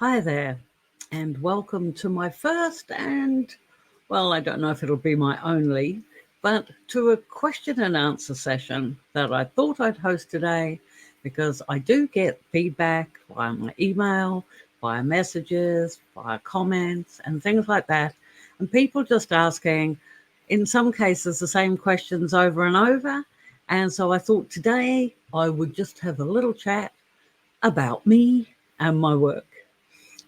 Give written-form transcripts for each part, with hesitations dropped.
Hi there, and welcome to my first and, well, I don't know if it'll be my only, but to a question and answer session that I thought I'd host today because I do get feedback via my email, via messages, via comments, and things like that. And people just asking, in some cases, the same questions over and over. And so I thought today I would just have a little chat about me and my work.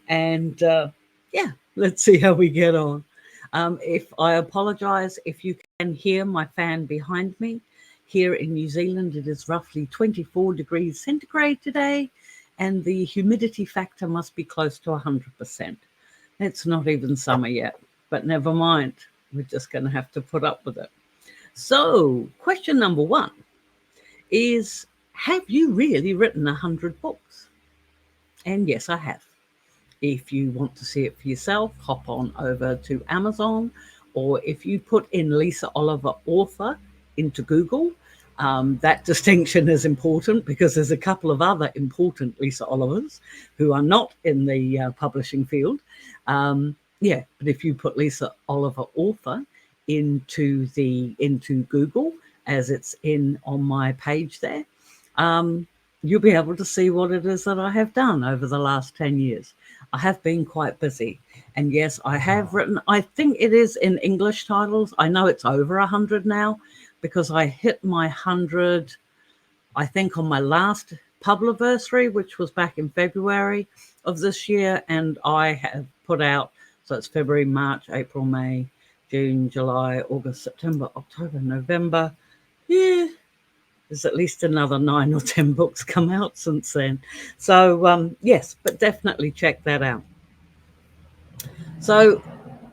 And yeah, let's see how we get on. If I apologize if you can hear my fan behind me. Here in New Zealand, it is roughly 24 degrees centigrade today, and the humidity factor must be close to 100%. It's not even summer yet, but never mind. We're just going to have to put up with it. So, question number one is, have you really written 100 books? And yes, I have. If you want to see it for yourself, hop on over to Amazon, or if you put in Lisa Oliver author into Google, that distinction is important because there's a couple of other important Lisa Olivers who are not in the publishing field. But if you put Lisa Oliver author into Google, as it's in on my page there, you'll be able to see what it is that I have done over the last 10 years. I have been quite busy. And yes, I have written, I think it is in English titles. I know it's over 100 now because I hit my 100, I think, on my last publiversary, which was back in February of this year. And I have put out, so it's February, March, April, May, June, July, August, September, October, November. Yeah, there's at least another 9 or 10 books come out since then. So, yes, but definitely check that out. So,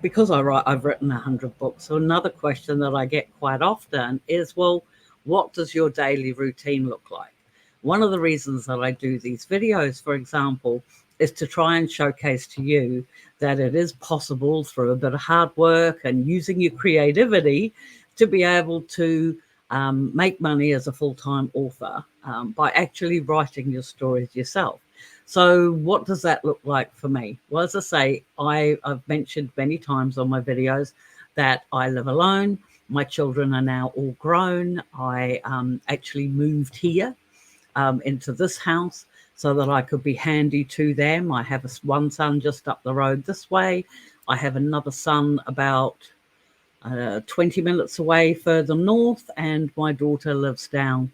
because I've written 100 books, so another question that I get quite often is, well, what does your daily routine look like? One of the reasons that I do these videos, for example, is to try and showcase to you that it is possible through a bit of hard work and using your creativity to be able to make money as a full-time author by actually writing your stories yourself. So what does that look like for me? Well, as I say, I've mentioned many times on my videos that I live alone. My children are now all grown. I actually moved here into this house so that I could be handy to them. I have one son just up the road this way. I have another son about 20 minutes away further north, and my daughter lives down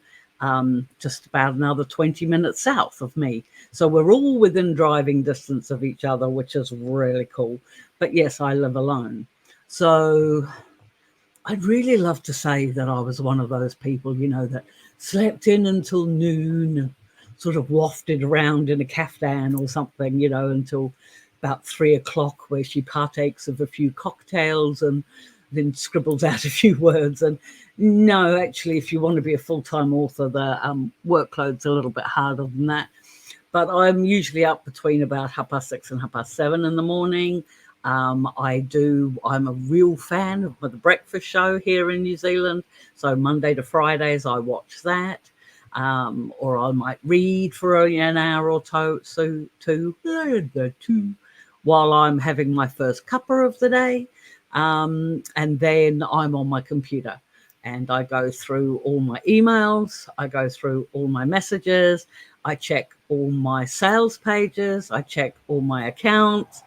just about another 20 minutes south of me. So we're all within driving distance of each other, which is really cool. But yes, I live alone. So I'd really love to say that I was one of those people, that slept in until noon, sort of wafted around in a caftan or something, until about 3 o'clock, where she partakes of a few cocktails and then scribbles out a few words. And no, actually, if you want to be a full-time author, the workload's a little bit harder than that. But I'm usually up between about 6:30 and 7:30 in the morning. I'm a real fan of the breakfast show here in New Zealand. So Monday to Fridays, I watch that. Or I might read for an hour or two while I'm having my first cuppa of the day. And then I'm on my computer and I go through all my emails. I go through all my messages. I check all my sales pages. I check all my accounts.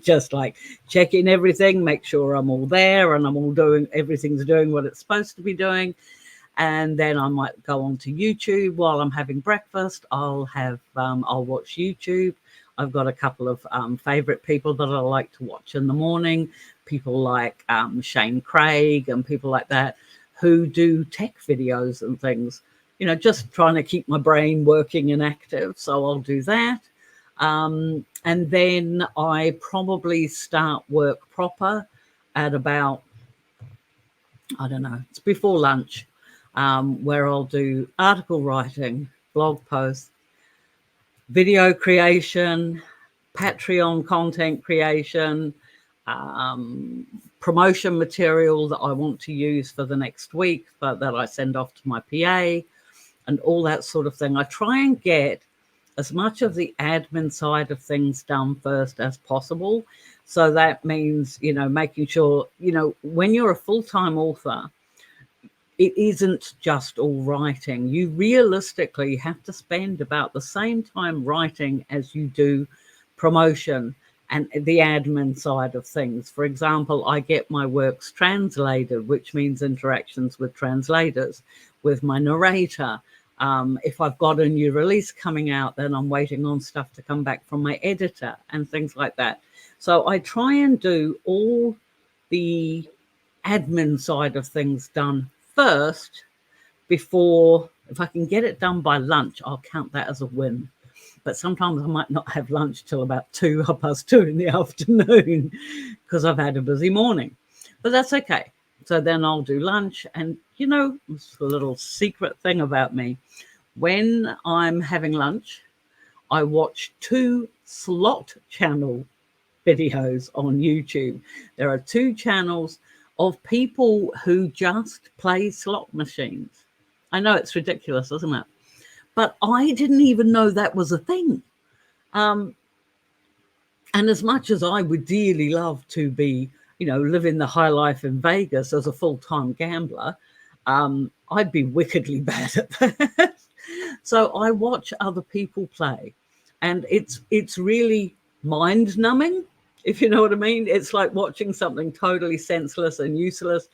Just like checking everything, make sure I'm all there and everything's doing what it's supposed to be doing. And then I might go on to YouTube while I'm having breakfast. I'll watch YouTube. I've got a couple of favorite people that I like to watch in the morning, people like Shane Craig and people like that who do tech videos and things, just trying to keep my brain working and active. So I'll do that. And then I probably start work proper at about, I don't know, it's before lunch, where I'll do article writing, blog posts, video creation, Patreon content creation, promotion material that I want to use for the next week, but that I send off to my PA and all that sort of thing. I try and get as much of the admin side of things done first as possible. So that means, making sure, when you're a full-time author, it isn't just all writing. You realistically have to spend about the same time writing as you do promotion and the admin side of things. For example, I get my works translated, which means interactions with translators, with my narrator. If I've got a new release coming out, then I'm waiting on stuff to come back from my editor and things like that. So I try and do all the admin side of things done first before, if I can get it done by lunch, I'll count that as a win. But sometimes I might not have lunch till about 2:30 in the afternoon because I've had a busy morning. But that's okay. So then I'll do lunch. And, it's a little secret thing about me. When I'm having lunch, I watch 2 slot channel videos on YouTube. There are 2 channels of people who just play slot machines. I know it's ridiculous, isn't it? But I didn't even know that was a thing. And as much as I would dearly love to be, living the high life in Vegas as a full-time gambler, I'd be wickedly bad at that. So I watch other people play, and it's really mind-numbing, if you know what I mean. It's like watching something totally senseless and useless,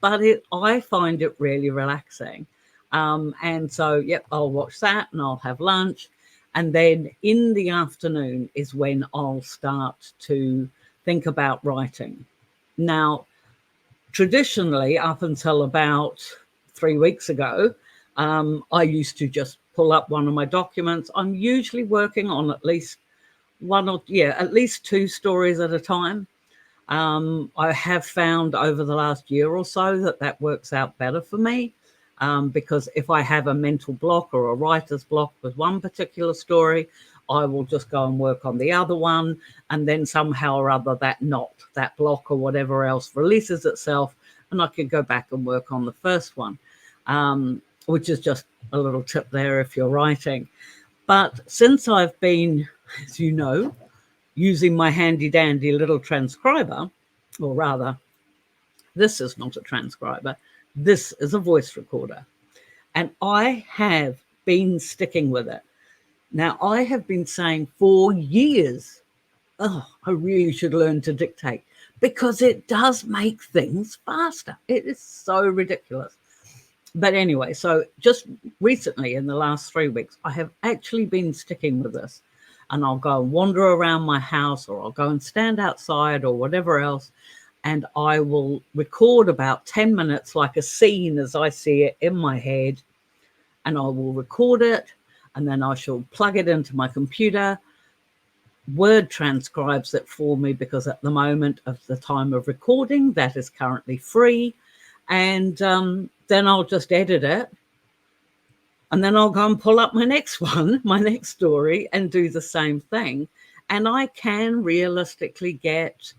but I find it really relaxing. And so, I'll watch that and I'll have lunch. And then in the afternoon is when I'll start to think about writing. Now, traditionally, up until about 3 weeks ago, I used to just pull up one of my documents. I'm usually working on at least 2 stories at a time. I have found over the last year or so that works out better for me, because if I have a mental block or a writer's block with one particular story, I will just go and work on the other one, and then somehow or other that block or whatever else releases itself, and I can go back and work on the first one, which is just a little tip there if you're writing. But since I've been, as you know, using my handy dandy little transcriber, or rather, this is not a transcriber, this is a voice recorder. And I have been sticking with it. Now, I have been saying for years, I really should learn to dictate, because it does make things faster. It is so ridiculous. But anyway, so just recently in the last 3 weeks, I have actually been sticking with this. And I'll go and wander around my house, or I'll go and stand outside or whatever else. And I will record about 10 minutes, like a scene as I see it in my head. And I will record it, and then I shall plug it into my computer. Word transcribes it for me, because at the moment of the time of recording, that is currently free. And then I'll just edit it. And then I'll go and pull up my next one, my next story, and do the same thing. And I can realistically get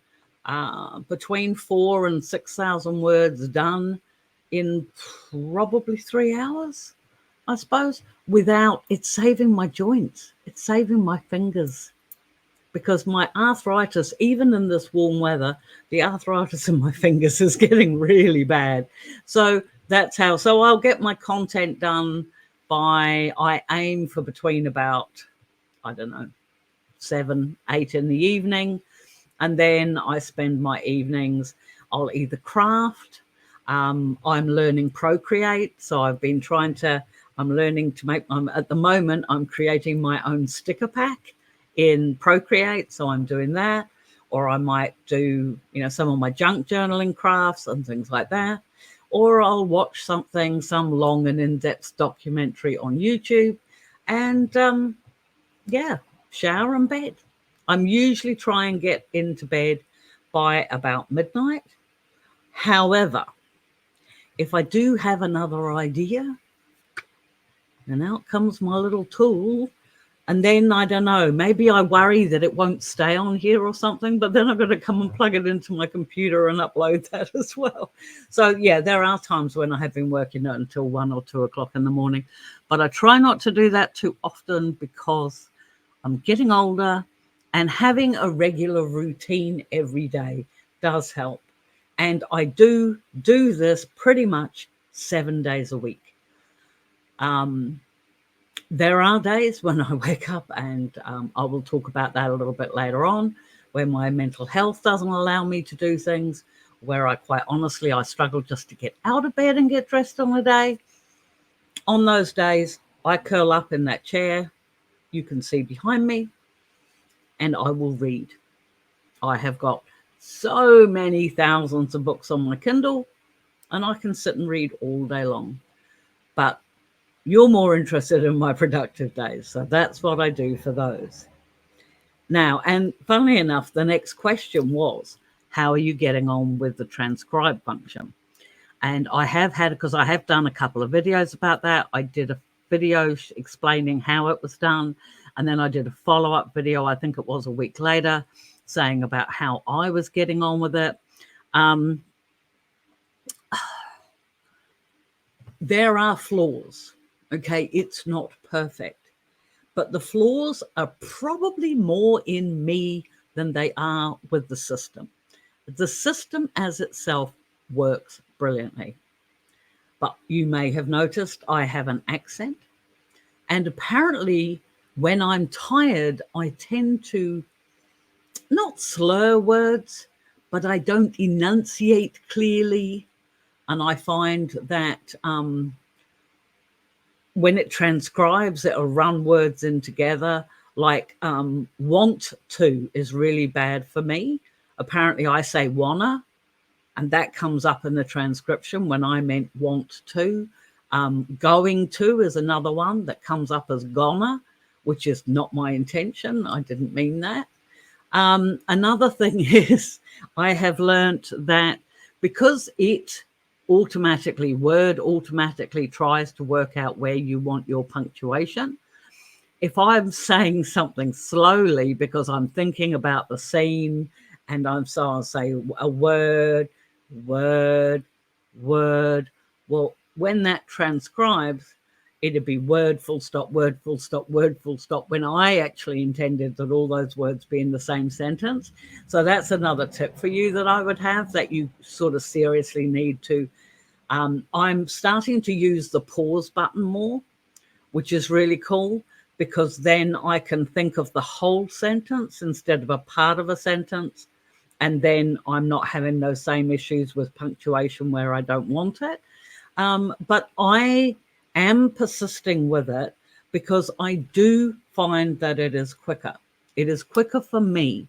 between 4,000 and 6,000 words done in probably 3 hours, I suppose, without it saving my joints. It's saving my fingers. Because my arthritis, even in this warm weather, the arthritis in my fingers is getting really bad. So that's how. So I'll get my content done by, I aim for between about, 7, 8 in the evening. And then I spend my evenings, I'll either craft, I'm learning Procreate. So I've been I'm learning to make, at the moment, I'm creating my own sticker pack in Procreate. So I'm doing that. Or I might do, some of my junk journaling crafts and things like that. Or I'll watch some long and in-depth documentary on YouTube, and shower and bed. I'm usually trying to get into bed by about midnight. However, if I do have another idea, then out comes my little tool. And then, I don't know, maybe I worry that it won't stay on here or something, but then I've got to come and plug it into my computer and upload that as well. So, there are times when I have been working until 1 or 2 o'clock in the morning, but I try not to do that too often, because I'm getting older, and having a regular routine every day does help. And I do this pretty much 7 days a week. There are days when I wake up, and I will talk about that a little bit later on, where my mental health doesn't allow me to do things, where I quite honestly, I struggle just to get out of bed and get dressed on a day. On those days, I curl up in that chair you can see behind me, and I will read. I have got so many thousands of books on my Kindle, and I can sit and read all day long. But you're more interested in my productive days, so that's what I do for those. Now, and funnily enough, the next question was, how are you getting on with the transcribe function? And I have had, because I have done a couple of videos about that. I did a video explaining how it was done, and then I did a follow-up video, I think it was a week later, saying about how I was getting on with it. There are flaws, okay? It's not perfect, but the flaws are probably more in me than they are with the system. The system as itself works brilliantly. But you may have noticed I have an accent. And apparently when I'm tired, I tend to not slur words, but I don't enunciate clearly. And I find that when it transcribes, it'll run words in together. Like want to is really bad for me. Apparently I say wanna, and that comes up in the transcription when I meant want to. Going to is another one that comes up as gonna, which is not my intention. I didn't mean that. Another thing is I have learnt that because Word automatically tries to work out where you want your punctuation. If I'm saying something slowly because I'm thinking about the scene, and I'll say a word, well, when that transcribes, it'd be word, full stop, word, full stop, word, full stop, when I actually intended that all those words be in the same sentence. So that's another tip for you that I would have, that you sort of seriously need to. I'm starting to use the pause button more, which is really cool, because then I can think of the whole sentence instead of a part of a sentence. And then I'm not having those same issues with punctuation where I don't want it. But I am persisting with it because I do find that it is quicker. It is quicker for me.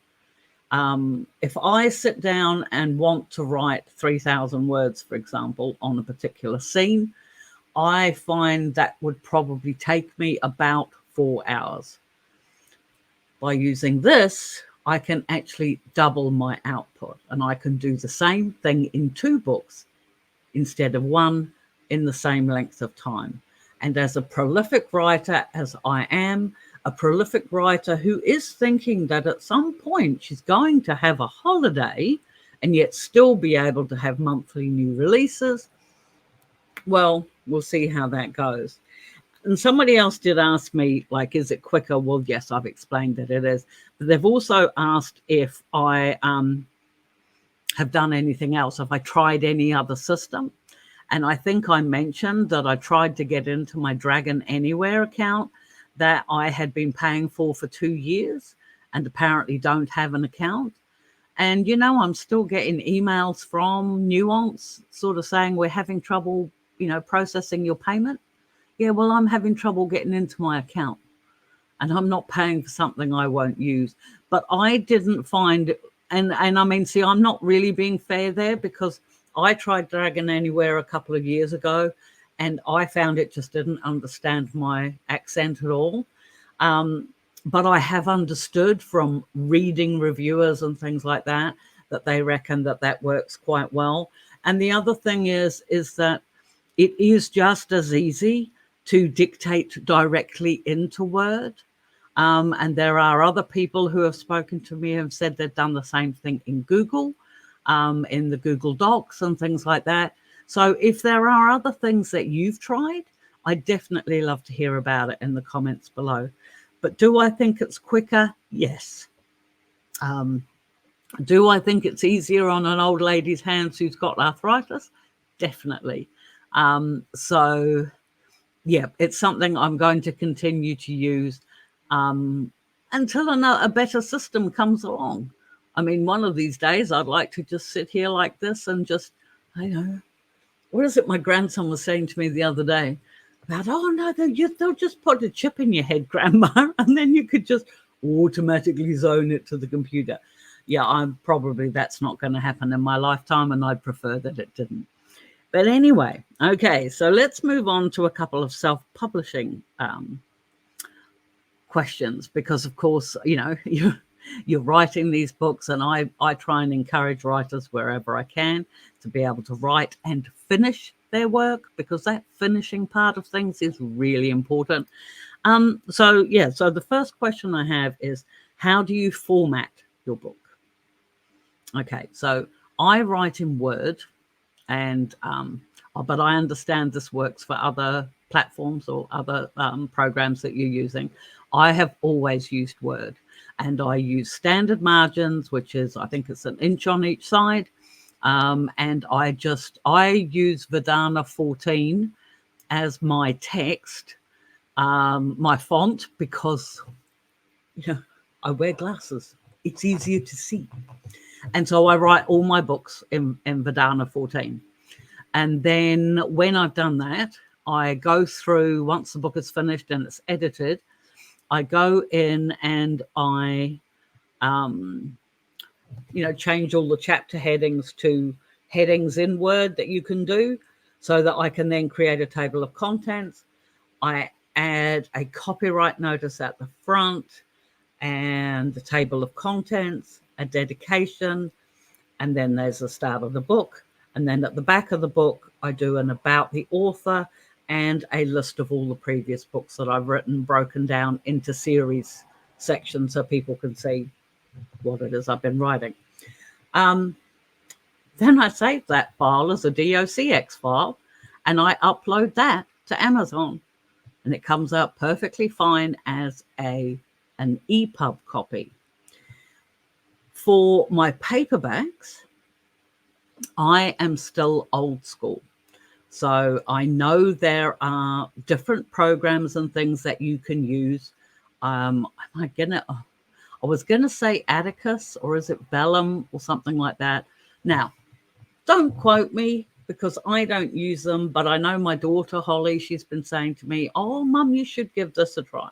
If I sit down and want to write 3,000 words, for example, on a particular scene, I find that would probably take me about 4 hours. By using this, I can actually double my output, and I can do the same thing in 2 books instead of 1 in the same length of time. And as a prolific writer, as I am, a prolific writer who is thinking that at some point she's going to have a holiday and yet still be able to have monthly new releases, well, we'll see how that goes. And somebody else did ask me, like, is it quicker? Well, yes, I've explained that it is. But they've also asked if I have done anything else. Have I tried any other system? And I think I mentioned that I tried to get into my Dragon Anywhere account that I had been paying for 2 years and apparently don't have an account. And, you know, I'm still getting emails from Nuance sort of saying we're having trouble, you know, processing your payment. Yeah, well, I'm having trouble getting into my account and I'm not paying for something I won't use. But I didn't find, and I mean, see, I'm not really being fair there, because I tried Dragon Anywhere a couple of years ago and I found it just didn't understand my accent at all. But I have understood from reading reviewers and things like that, that they reckon that that works quite well. And the other thing is that it is just as easy to dictate directly into Word. And there are other people who have spoken to me and said they've done the same thing in Google, in the Google Docs and things like that. So if there are other things that you've tried, I'd definitely love to hear about it in the comments below. But do I think it's quicker? Yes. Do I think it's easier on an old lady's hands who's got arthritis? Definitely. So, yeah, it's something I'm going to continue to use until a better system comes along. I mean, one of these days, I'd like to just sit here like this and just, I know, what is it my grandson was saying to me the other day about, oh, no, they'll just put a chip in your head, Grandma, and then you could just automatically zone it to the computer. Yeah, that's not going to happen in my lifetime, and I'd prefer that it didn't. But anyway, okay, so let's move on to a couple of self-publishing questions, because of course, you're writing these books, and I try and encourage writers wherever I can to be able to write and finish their work, because that finishing part of things is really important. So the first question I have is, how do you format your book? Okay, so I write in Word, and but I understand this works for other platforms or other programs that you're using. I have always used Word, and I use standard margins, which is, I think it's 1 inch on each side. And I use Verdana 14 as my text, my font, because I wear glasses. It's easier to see. And so I write all my books in Verdana 14. And then when I've done that, I go through, once the book is finished and it's edited, I go in and I, change all the chapter headings to headings in Word that you can do, so that I can then create a table of contents. I add a copyright notice at the front and the table of contents, a dedication, and then there's the start of the book. And then at the back of the book, I do an about the author and a list of all the previous books that I've written, broken down into series sections so people can see what it is I've been writing. Then I save that file as a docx file, and I upload that to Amazon, and it comes out perfectly fine as an EPUB copy. For my paperbacks, I am still old school. So I know there are different programs and things that you can use. I was going to say Atticus, or is it Vellum or something like that. Now, don't quote me, because I don't use them, but I know my daughter, Holly, she's been saying to me, oh, Mum, you should give this a try.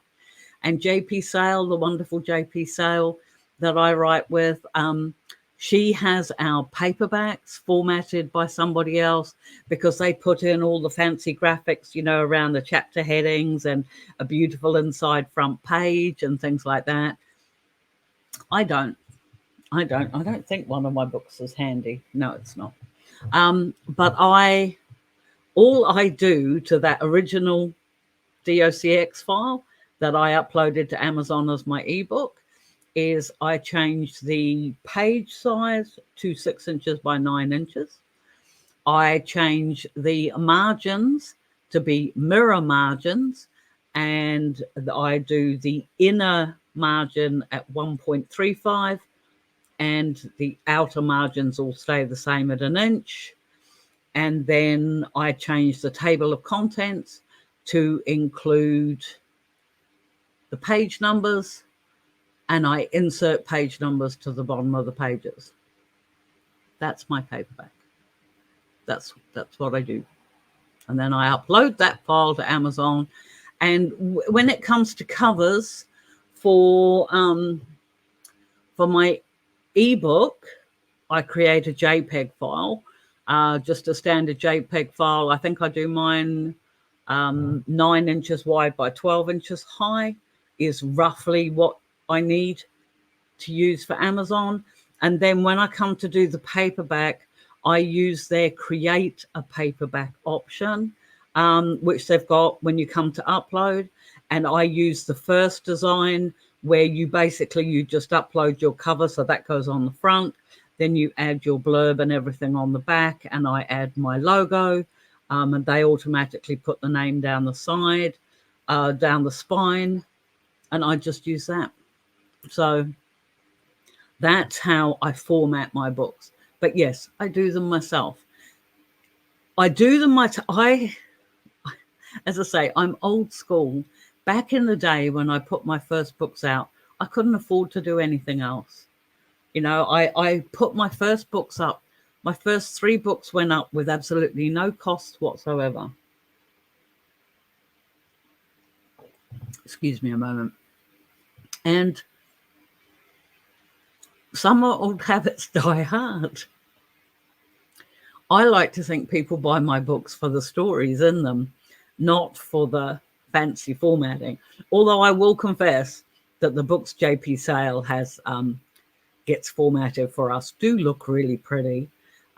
And JP Sale, the wonderful JP Sale that I write with, she has our paperbacks formatted by somebody else, because they put in all the fancy graphics, around the chapter headings and a beautiful inside front page and things like that. I don't think one of my books is handy. No, it's not. But all I do to that original docx file that I uploaded to Amazon as my ebook is I changed the page size to 6 inches by 9 inches. I change the margins to be mirror margins, and I do the inner margin at 1.35, and the outer margins all stay the same at 1 inch. And then I change the table of contents to include the page numbers, and I insert page numbers to the bottom of the pages. That's my paperback. That's what I do. And then I upload that file to Amazon. And when it comes to covers for my ebook, I create a JPEG file, just a standard JPEG file. I think I do mine 9 inches wide by 12 inches high is roughly what I need to use for Amazon. And then when I come to do the paperback, I use their create a paperback option, which they've got when you come to upload. And I use the first design where you just upload your cover. So that goes on the front. Then you add your blurb and everything on the back. And I add my logo, and they automatically put the name down the side, down the spine. and I just use that. So that's how I format my books. But yes, I do them myself. I do them as I say, I'm old school. Back in the day when I put my first books out, I couldn't afford to do anything else. You know, I put my first books up. My first 3 books went up with absolutely no cost whatsoever. Excuse me a moment. And some old habits die hard. I like to think people buy my books for the stories in them, not for the fancy formatting. Although I will confess that the books JP Sale has gets formatted for us do look really pretty.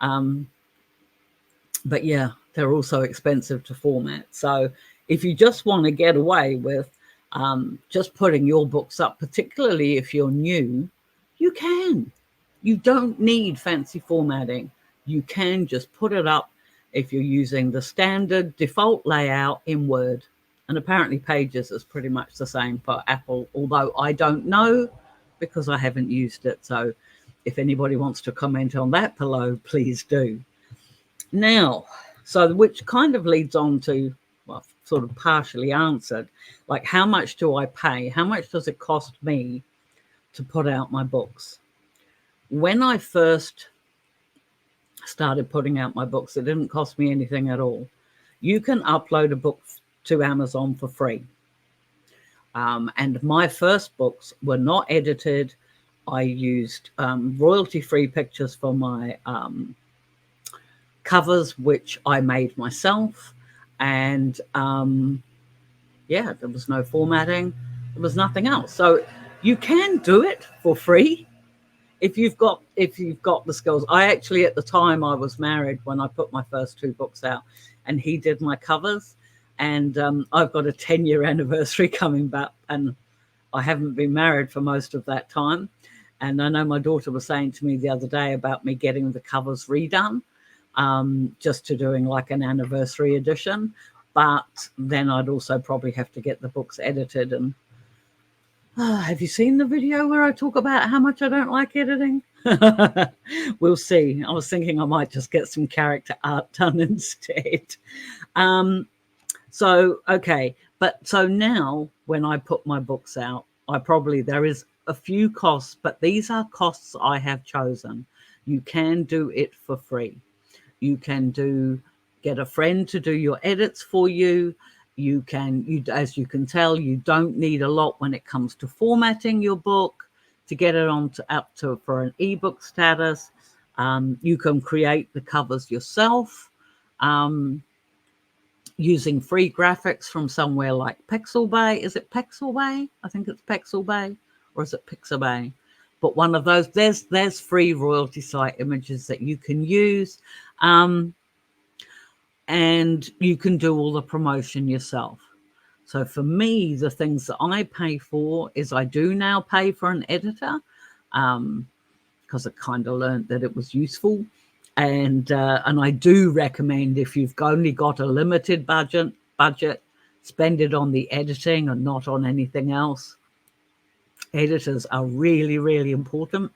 But yeah, they're also expensive to format. So if you just want to get away with just putting your books up, particularly if you're new, you can. You don't need fancy formatting. You can just put it up if you're using the standard default layout in Word. And apparently Pages is pretty much the same for Apple, although I don't know because I haven't used it. So if anybody wants to comment on that below, please do. Now, so which kind of leads on to, well, sort of partially answered, like how much do I pay? How much does it cost me to put out my books? When I first started putting out my books, it didn't cost me anything at all. You can upload a book to Amazon for free. And my first books were not edited. I used royalty-free pictures for my covers, which I made myself. And yeah, there was no formatting. There was nothing else. So you can do it for free if you've got the skills. I actually, at the time I was married when I put my first 2 books out, and he did my covers. And I've got a 10-year anniversary coming back, and I haven't been married for most of that time. And I know my daughter was saying to me the other day about me getting the covers redone, just to doing like an anniversary edition. But then I'd also probably have to get the books edited. And have you seen the video where I talk about how much I don't like editing? We'll see. I was thinking I might just get some character art done instead. So, okay. But so now when I put my books out, there is a few costs, but these are costs I have chosen. You can do it for free. You can get a friend to do your edits for you. As you can tell, you don't need a lot when it comes to formatting your book to get it for an ebook status. You can create the covers yourself using free graphics from somewhere like Pixelbay. Is it Pixelbay? I think it's Pixelbay, or is it Pixabay? But one of those. There's free royalty site images that you can use. And you can do all the promotion yourself. So for me, the things that I pay for is I do now pay for an editor because I kind of learned that it was useful. And I do recommend, if you've only got a limited budget, spend it on the editing and not on anything else. Editors are really, really important.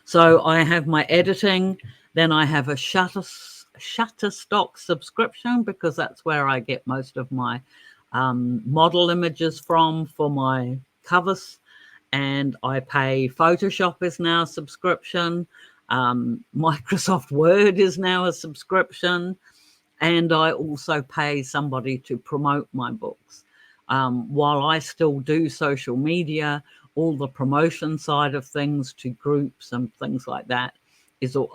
So I have my editing, then I have a Shutterstock subscription because that's where I get most of my model images from for my covers. And I pay Photoshop is now a subscription. Microsoft Word is now a subscription. And I also pay somebody to promote my books. While I still do social media, all the promotion side of things to groups and things like that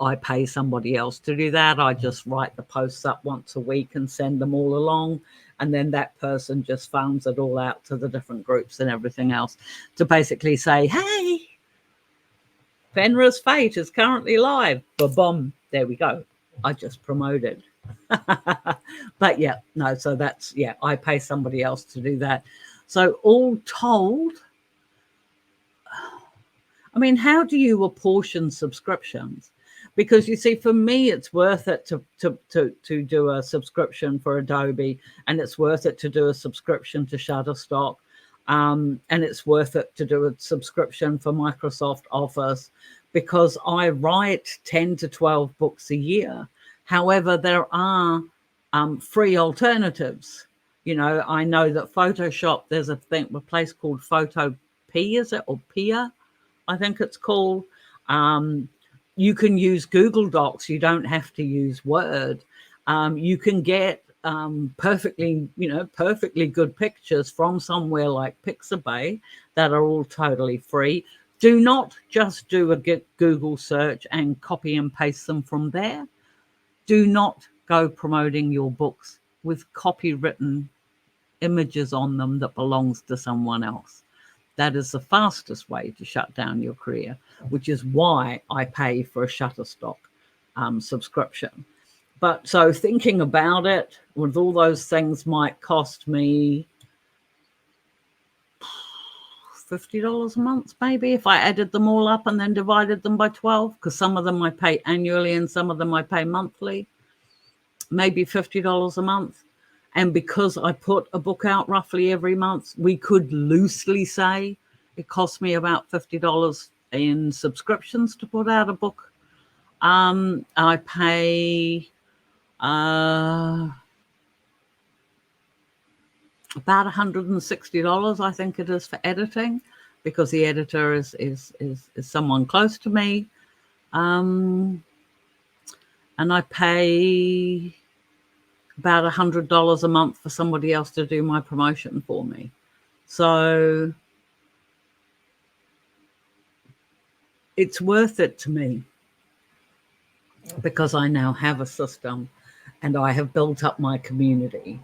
I pay somebody else to do that. I just write the posts up once a week and send them all along. And then that person just farms it all out to the different groups and everything else to basically say, hey, Fenrir's Fate is currently live. Ba-bum. There we go. I just promoted. But yeah, no, so that's, yeah, I pay somebody else to do that. So all told, I mean, how do you apportion subscriptions? Because you see, for me, it's worth it to do a subscription for Adobe, and it's worth it to do a subscription to Shutterstock. And it's worth it to do a subscription for Microsoft Office because I write 10 to 12 books a year. However, there are free alternatives. You know, I know that Photoshop, there's a place called Photo P, is it? Or Pia, I think it's called. You can use Google Docs. You don't have to use Word. You can get perfectly good pictures from somewhere like Pixabay that are all totally free. Do not just do a Google search and copy and paste them from there. Do not go promoting your books with copywritten images on them that belongs to someone else. That is the fastest way to shut down your career, which is why I pay for a Shutterstock subscription. But so thinking about it, with all those things might cost me $50 a month, maybe, if I added them all up and then divided them by 12, because some of them I pay annually and some of them I pay monthly, maybe $50 a month. And because I put a book out roughly every month, we could loosely say it costs me about $50 in subscriptions to put out a book. I pay about $160, I think it is, for editing, because the editor is someone close to me. And I pay about $100 a month for somebody else to do my promotion for me. So it's worth it to me because I now have a system and I have built up my community.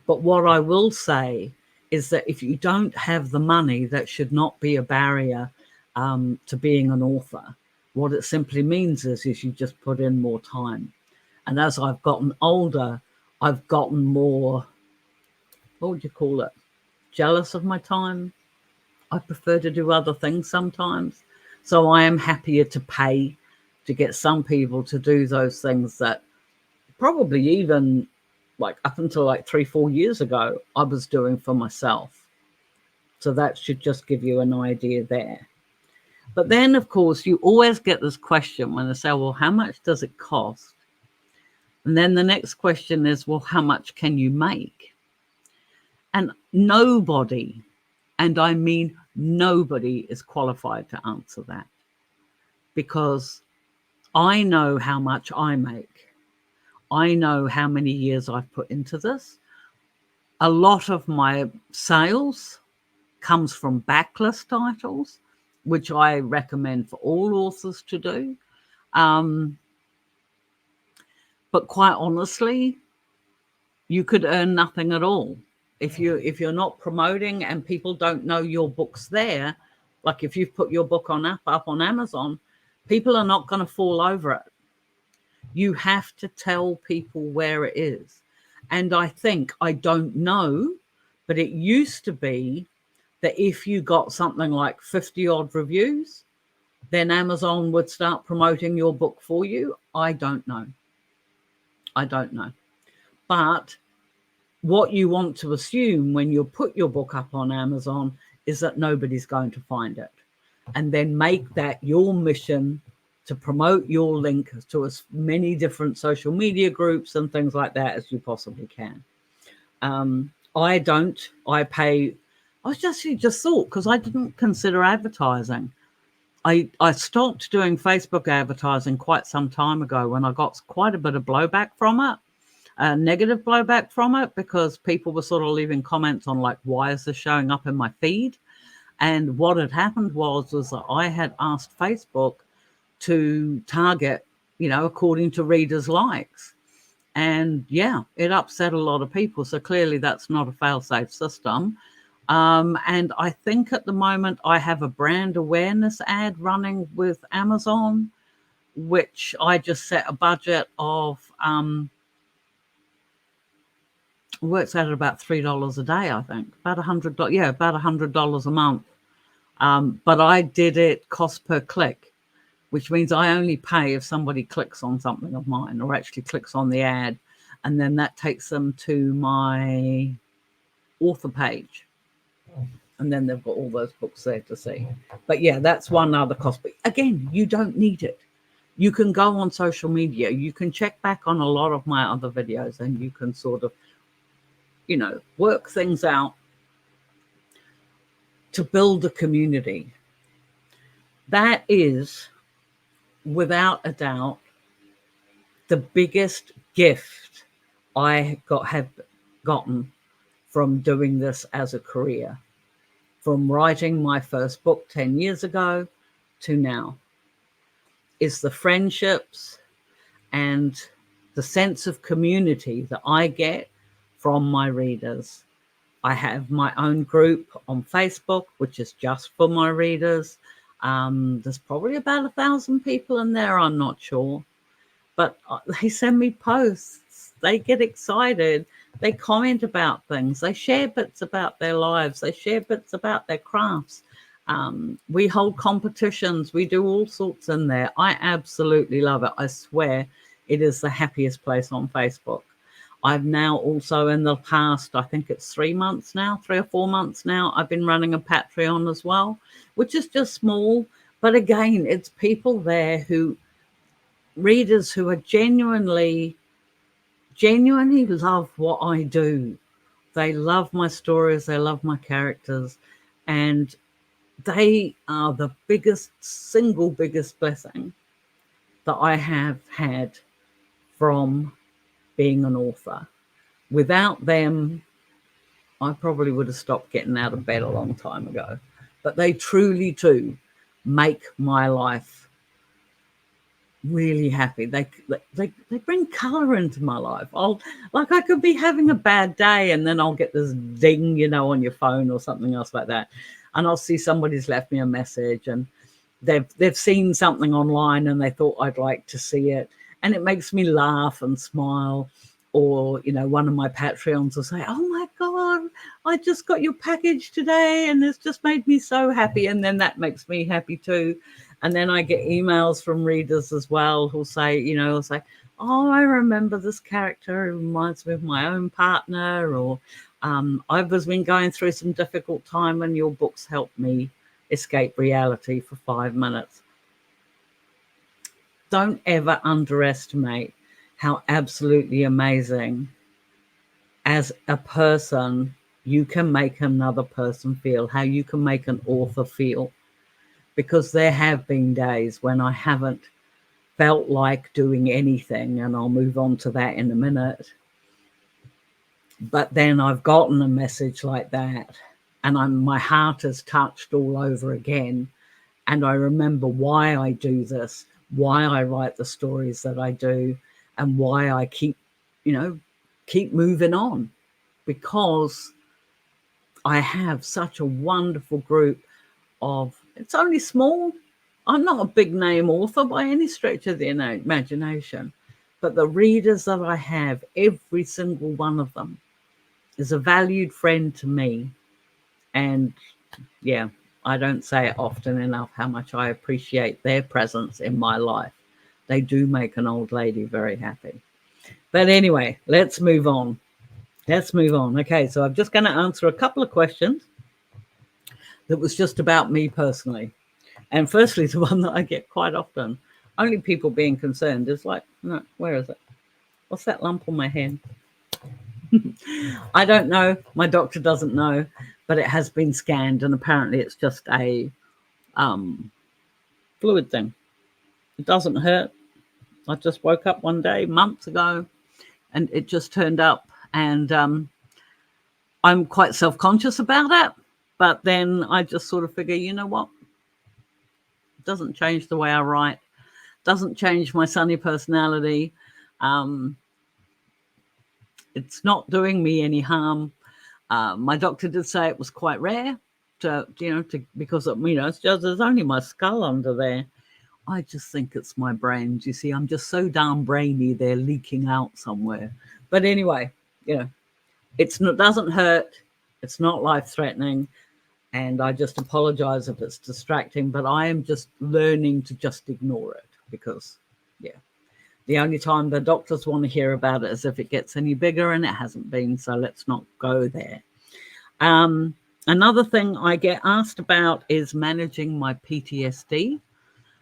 But what I will say is that if you don't have the money, that should not be a barrier to being an author. What it simply means is you just put in more time. And as I've gotten older, I've gotten more, what would you call it, jealous of my time. I prefer to do other things sometimes. So I am happier to pay to get some people to do those things that probably even like up until like 3-4 years ago, I was doing for myself. So that should just give you an idea there. But then, of course, you always get this question when they say, well, how much does it cost? And then the next question is, well, how much can you make? And nobody, and I mean nobody, is qualified to answer that, because I know how much I make. I know how many years I've put into this. A lot of my sales comes from backlist titles, which I recommend for all authors to do. But quite honestly, you could earn nothing at all. If you're not promoting and people don't know your book's there, like if you've put your book up on Amazon, people are not going to fall over it. You have to tell people where it is. And I think, I don't know, but it used to be that if you got something like 50 odd reviews, then Amazon would start promoting your book for you. I don't know. But what you want to assume when you put your book up on Amazon is that nobody's going to find it. And then make that your mission to promote your link to as many different social media groups and things like that as you possibly can. I just thought, because I didn't consider advertising. I stopped doing Facebook advertising quite some time ago when I got quite a bit of blowback from it, negative blowback from it, because people were sort of leaving comments on like, why is this showing up in my feed? And what had happened was that I had asked Facebook to target, according to readers' likes. And yeah, it upset a lot of people. So clearly that's not a fail-safe system. And I think at the moment I have a brand awareness ad running with Amazon, which I just set a budget of, works out at about $3 a day, I think, about $100. Yeah, about $100 a month. But I did it cost per click, which means I only pay if somebody clicks on something of mine or actually clicks on the ad. And then that takes them to my author page. And then they've got all those books there to see. But yeah, that's one other cost. But again, you don't need it. You can go on social media. You can check back on a lot of my other videos and you can sort of, work things out to build a community. That is, without a doubt, the biggest gift I have gotten from doing this as a career, from writing my first book 10 years ago to now, is the friendships and the sense of community that I get from my readers. I have my own group on Facebook, which is just for my readers. There's probably about 1,000 people in there, I'm not sure. But they send me posts. They get excited. They comment about things. They share bits about their lives. They share bits about their crafts. We hold competitions. We do all sorts in there. I absolutely love it. I swear it is the happiest place on Facebook. I've now also, in the past, I think it's 3 months now, 3 or 4 months now, I've been running a Patreon as well, which is just small. But again, it's people there readers who are genuinely love what I do. They love my stories. They love my characters. And they are the single biggest blessing that I have had from being an author. Without them, I probably would have stopped getting out of bed a long time ago. But they truly do make my life really happy. They bring color into my life. I could be having a bad day and then I'll get this ding, on your phone or something else like that. And I'll see somebody's left me a message and they've seen something online and they thought I'd like to see it. And it makes me laugh and smile. Or, one of my Patreons will say, oh my God, I just got your package today and it's just made me so happy. And then that makes me happy too. And then I get emails from readers as well who'll say, oh, I remember this character. It reminds me of my own partner. Or I've been going through some difficult time and your books helped me escape reality for 5 minutes. Don't ever underestimate how absolutely amazing as a person you can make another person feel, how you can make an author feel. Because there have been days when I haven't felt like doing anything, and I'll move on to that in a minute. But then I've gotten a message like that and my heart is touched all over again. And I remember why I do this, why I write the stories that I do, and why I keep moving on, because I have such a wonderful group of, it's only small. I'm not a big name author by any stretch of the imagination, but the readers that I have, every single one of them is a valued friend to me. And yeah, I don't say it often enough how much I appreciate their presence in my life. They do make an old lady very happy. But anyway, let's move on. Okay, so I'm just going to answer a couple of questions that was just about me personally. And firstly, the one that I get quite often, only people being concerned, is like, no, where is it? What's that lump on my head? I don't know. My doctor doesn't know, but it has been scanned and apparently it's just a fluid thing. It doesn't hurt. I just woke up one day months ago and it just turned up, and I'm quite self-conscious about it. But then I just sort of figure, you know what? It doesn't change the way I write. Doesn't change my sunny personality. It's not doing me any harm. My doctor did say it was quite rare because it's just, there's only my skull under there. I just think it's my brains. You see, I'm just so darn brainy, they're leaking out somewhere. But anyway, doesn't hurt. It's not life-threatening. And I just apologize if it's distracting, but I am just learning to just ignore it because, the only time the doctors want to hear about it is if it gets any bigger, and it hasn't been, so let's not go there. Another thing I get asked about is managing my PTSD.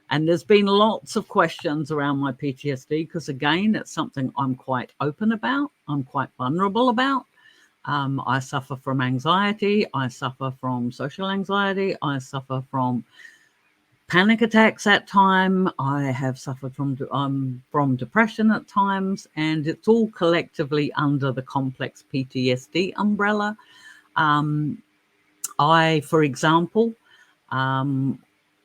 And there's been lots of questions around my PTSD because, again, it's something I'm quite open about. I'm quite vulnerable about. I suffer from anxiety. I suffer from social anxiety. I suffer from panic attacks at times. I have suffered from depression at times, and it's all collectively under the complex PTSD umbrella. For example,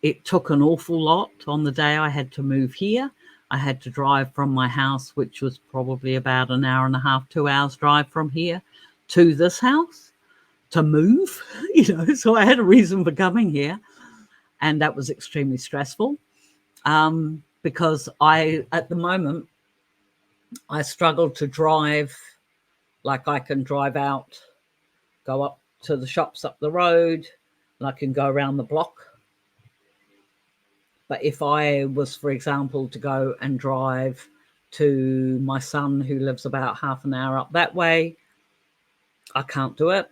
it took an awful lot on the day I had to move here. I had to drive from my house, which was probably about an hour and a half, 2 hours drive from here to this house to move, so I had a reason for coming here. And that was extremely stressful because at the moment, I struggle to drive like I can drive out, go up to the shops up the road, and I can go around the block. But if I was, for example, to go and drive to my son who lives about half an hour up that way, I can't do it.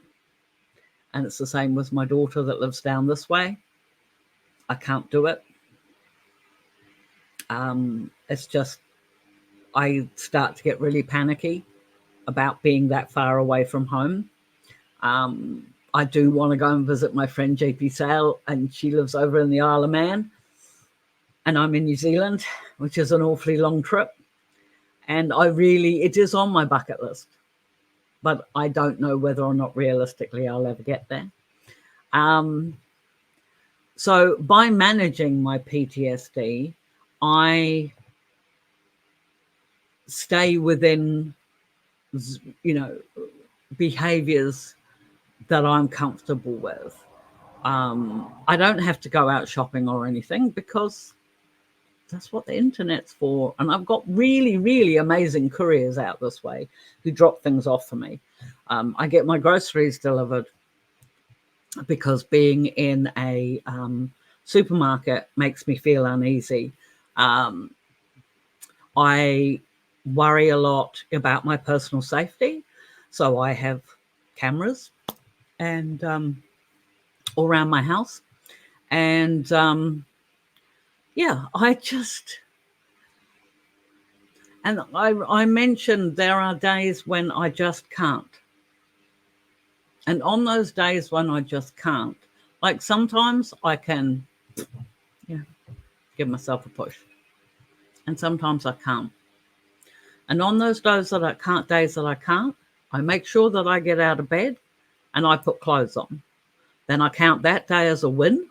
And it's the same with my daughter that lives down this way. I can't do it. It's just, I start to get really panicky about being that far away from home. I do want to go and visit my friend JP Sale, and she lives over in the Isle of Man. And I'm in New Zealand, which is an awfully long trip. And it is on my bucket list, but I don't know whether or not realistically I'll ever get there. So by managing my PTSD, I stay within, behaviors that I'm comfortable with. I don't have to go out shopping or anything because that's what the internet's for. And I've got really, really amazing couriers out this way who drop things off for me. I get my groceries delivered because being in a supermarket makes me feel uneasy. I worry a lot about my personal safety. So I have cameras and all around my house. And I mentioned there are days when I just can't. And on those days when I just can't, like sometimes I can give myself a push. And sometimes I can't. And on those days that I can't, I make sure that I get out of bed and I put clothes on. Then I count that day as a win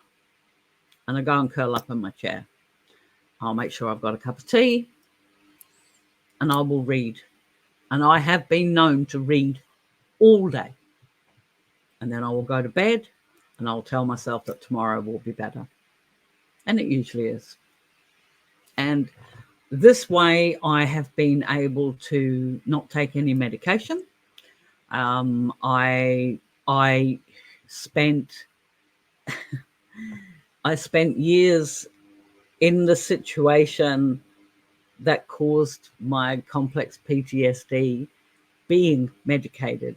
and I go and curl up in my chair. I'll make sure I've got a cup of tea and I will read. And I have been known to read all day. And then I will go to bed and I'll tell myself that tomorrow will be better. And it usually is. And this way I have been able to not take any medication. I spent years in the situation that caused my complex PTSD being medicated,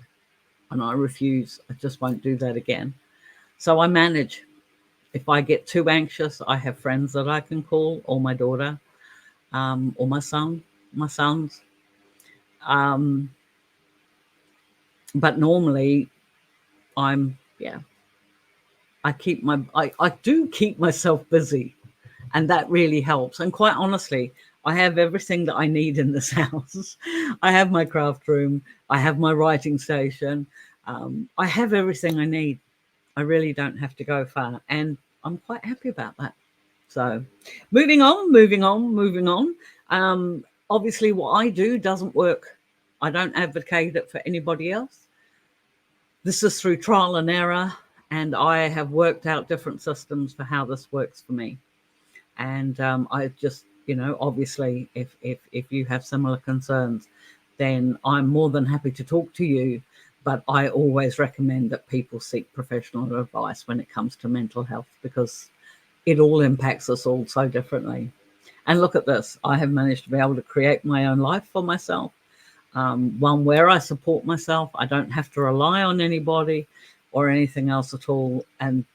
and I refuse. I just won't do that again. So I manage. If I get too anxious, I have friends that I can call, or my daughter, or my sons. But normally I do keep myself busy, and that really helps. And quite honestly, I have everything that I need in this house. I have my craft room. I have my writing station. I have everything I need. I really don't have to go far. And I'm quite happy about that. So moving on. Obviously what I do doesn't work. I don't advocate it for anybody else. This is through trial and error. And I have worked out different systems for how this works for me. And I just, obviously, if you have similar concerns, then I'm more than happy to talk to you. But I always recommend that people seek professional advice when it comes to mental health, because it all impacts us all so differently. And look at this. I have managed to be able to create my own life for myself, one where I support myself. I don't have to rely on anybody. or anything else at all. And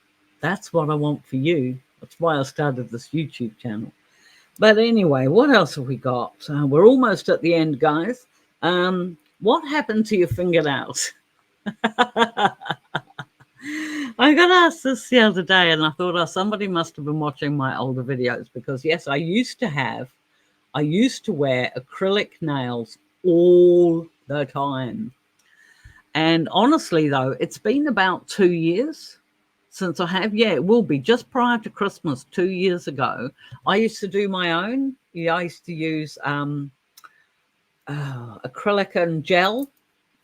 that's what I want for you. That's why I started this YouTube channel. But anyway, what else have we got? We're almost at the end, guys. What happened to your fingernails? I got asked this the other day, and I thought, oh, somebody must have been watching my older videos, because yes, I used to wear acrylic nails all the time. And honestly, though, it's been about 2 years since I have. Yeah, it will be just prior to Christmas 2 years ago. I used to do my own. Yeah, I used to use acrylic and gel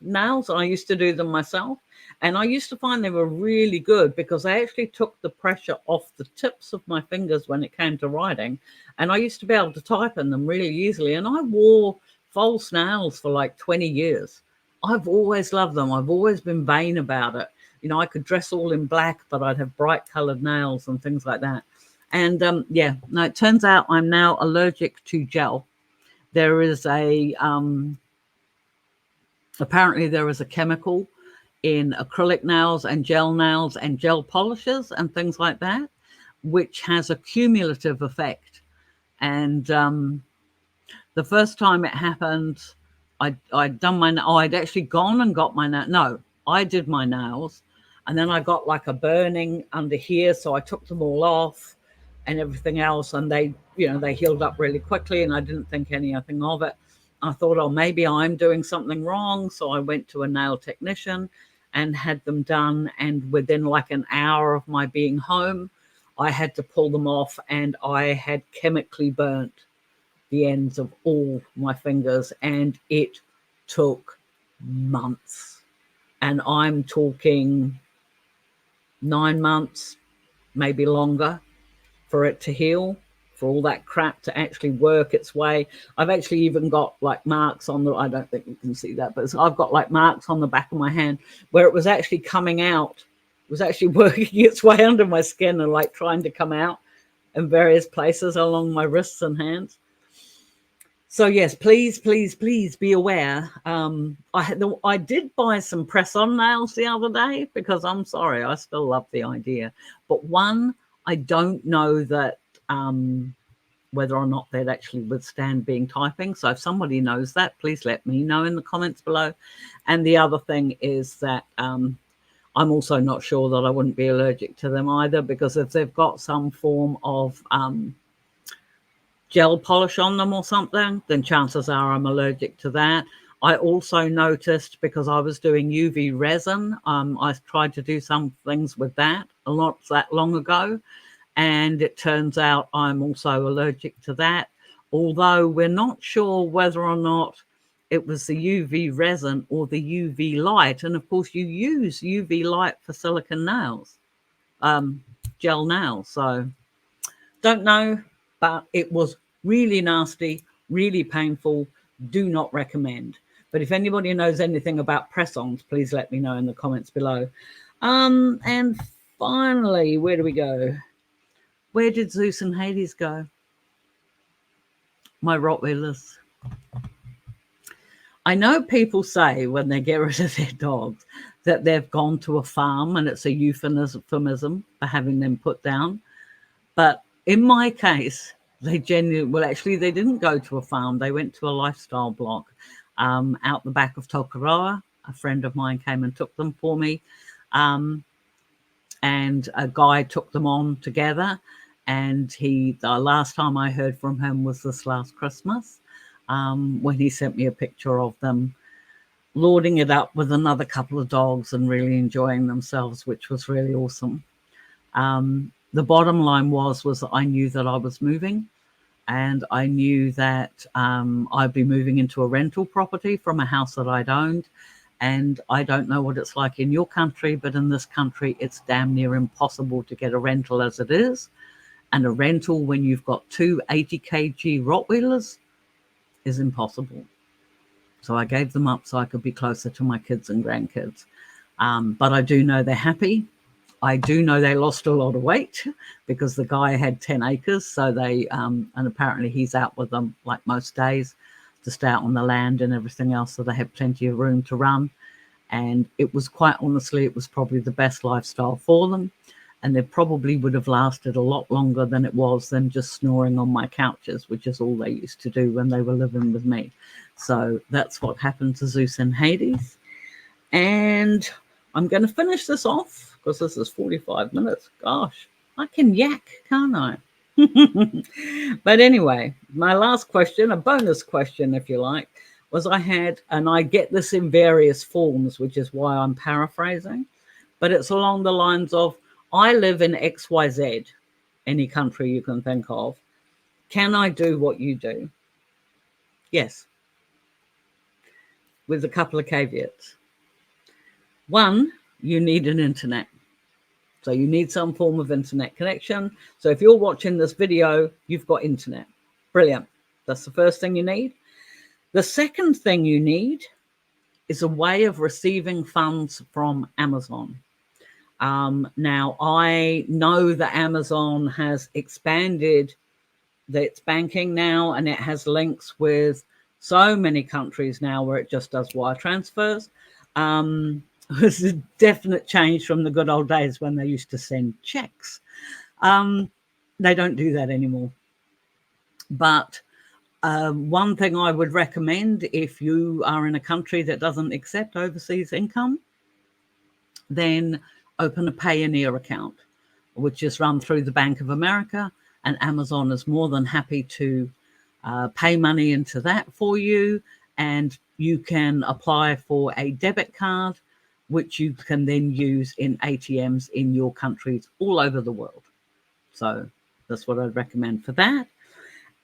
nails. I used to do them myself. And I used to find they were really good because they actually took the pressure off the tips of my fingers when it came to writing. And I used to be able to type in them really easily. And I wore false nails for like 20 years. I've always loved them. I've always been vain about it. You know, I could dress all in black, but I'd have bright colored nails and things like that. And yeah, no, it turns out I'm now allergic to gel. There is apparently there is a chemical in acrylic nails and gel polishes and things like that, which has a cumulative effect. And the first time it happened, I'd actually gone and got my nails. No, I did my nails, and then I got like a burning under here, so I took them all off and everything else, and they healed up really quickly, and I didn't think anything of it. I thought, oh, maybe I'm doing something wrong, so I went to a nail technician and had them done, and within like an hour of my being home, I had to pull them off, and I had chemically burnt the ends of all my fingers, and it took months. And I'm talking 9 months, maybe longer, for it to heal, for all that crap to actually work its way. I've actually even got like marks on the, I don't think you can see that, but I've got like marks on the back of my hand where it was actually coming out. It was actually working its way under my skin and like trying to come out in various places along my wrists and hands. So yes, please be aware. I did buy some press-on nails the other day because I'm sorry, I still love the idea. But one, I don't know that whether or not they'd actually withstand being typing. So if somebody knows that, please let me know in the comments below. And the other thing is that I'm also not sure that I wouldn't be allergic to them either, because if they've got some form of gel polish on them or something, then chances are I'm allergic to that. I also noticed, because I was doing UV resin, I tried to do some things with that not that long ago, and it turns out I'm also allergic to that, although we're not sure whether or not it was the UV resin or the UV light. And of course you use UV light for silicone nails, gel nails. So don't know, but it was really nasty, really painful. Do not recommend. But if anybody knows anything about press-ons, please let me know in the comments below. And finally, where do we go? Where did Zeus and Hades go? My Rottweilers. I know people say when they get rid of their dogs that they've gone to a farm, and it's a euphemism for having them put down. But in my case, they genuinely, well, actually, they didn't go to a farm. They went to a lifestyle block out the back of Tokoroa. A friend of mine came and took them for me. And a guy took them on together. And the last time I heard from him was this last Christmas, when he sent me a picture of them lording it up with another couple of dogs and really enjoying themselves, which was really awesome. The bottom line was that I knew that I was moving, and I knew that I'd be moving into a rental property from a house that I'd owned. And I don't know what it's like in your country, but in this country, it's damn near impossible to get a rental as it is. And a rental when you've got two 80 kg Rottweilers is impossible. So I gave them up so I could be closer to my kids and grandkids. But I do know they're happy. I do know they lost a lot of weight because the guy had 10 acres. So they, and apparently he's out with them like most days, just out on the land and everything else. So they have plenty of room to run. And it was, quite honestly, it was probably the best lifestyle for them. And they probably would have lasted a lot longer than it was than just snoring on my couches, which is all they used to do when they were living with me. So that's what happened to Zeus and Hades. And I'm going to finish this off because this is 45 minutes. Gosh, I can yak, can't I? But anyway, my last question, a bonus question, if you like, was I had, and I get this in various forms, which is why I'm paraphrasing, but it's along the lines of, I live in XYZ, any country you can think of. Can I do what you do? Yes, with a couple of caveats. One, you need an internet. So you need some form of internet connection. So if you're watching this video, you've got internet. Brilliant. That's the first thing you need. The second thing you need is a way of receiving funds from Amazon. Now, I know that Amazon has expanded its banking now, and it has links with so many countries now where it just does wire transfers. It's a definite change from the good old days when they used to send checks. They don't do that anymore. But one thing I would recommend, if you are in a country that doesn't accept overseas income, then open a Payoneer account, which is run through the Bank of America, and Amazon is more than happy to pay money into that for you, and you can apply for a debit card, which you can then use in ATMs in your countries all over the world. So that's what I'd recommend for that.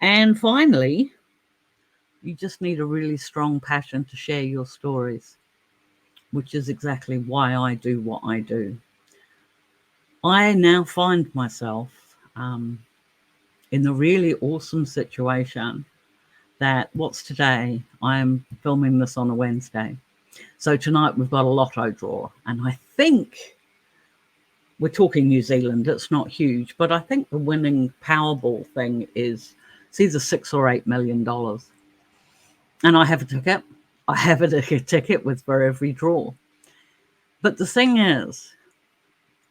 And finally, you just need a really strong passion to share your stories, which is exactly why I do what I do. I now find myself in the really awesome situation that, what's today? I'm filming this on a Wednesday. So tonight we've got a lotto draw, and I think we're talking New Zealand. It's not huge, but I think the winning Powerball thing is, it's either $6 or $8 million. And I have a ticket. I have a ticket with for every draw. But the thing is,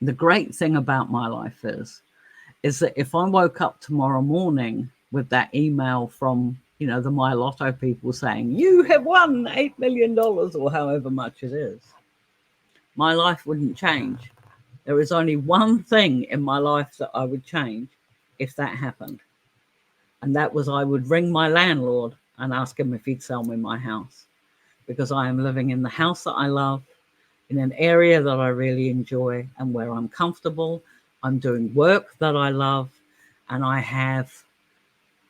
the great thing about my life is that if I woke up tomorrow morning with that email from, the My Lotto people saying, you have won $8 million or however much it is, my life wouldn't change. There is only one thing in my life that I would change if that happened. And that was, I would ring my landlord and ask him if he'd sell me my house, because I am living in the house that I love, in an area that I really enjoy and where I'm comfortable. I'm doing work that I love, and I have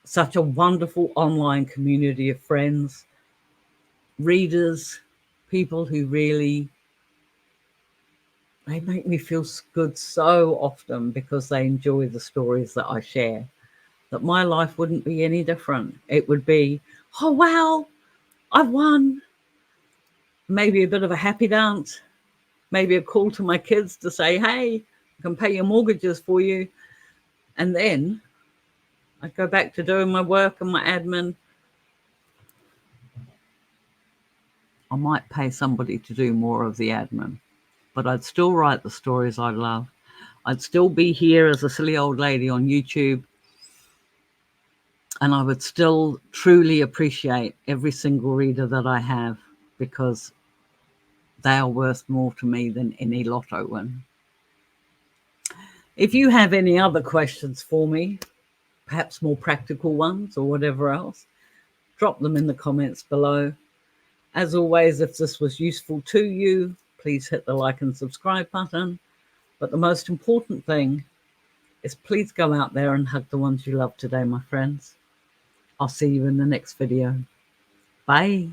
such a wonderful online community of friends, readers, people who really, they make me feel good so often because they enjoy the stories that I share, that my life wouldn't be any different. It would be, oh, wow, I've won. Maybe a bit of a happy dance, maybe a call to my kids to say, hey, I can pay your mortgages for you. And then I'd go back to doing my work and my admin. I might pay somebody to do more of the admin, but I'd still write the stories I love. I'd still be here as a silly old lady on YouTube, and I would still truly appreciate every single reader that I have, because they are worth more to me than any lotto win. If you have any other questions for me, perhaps more practical ones or whatever else, drop them in the comments below. As always, if this was useful to you, please hit the like and subscribe button. But the most important thing is, please go out there and hug the ones you love today, my friends. I'll see you in the next video. Bye.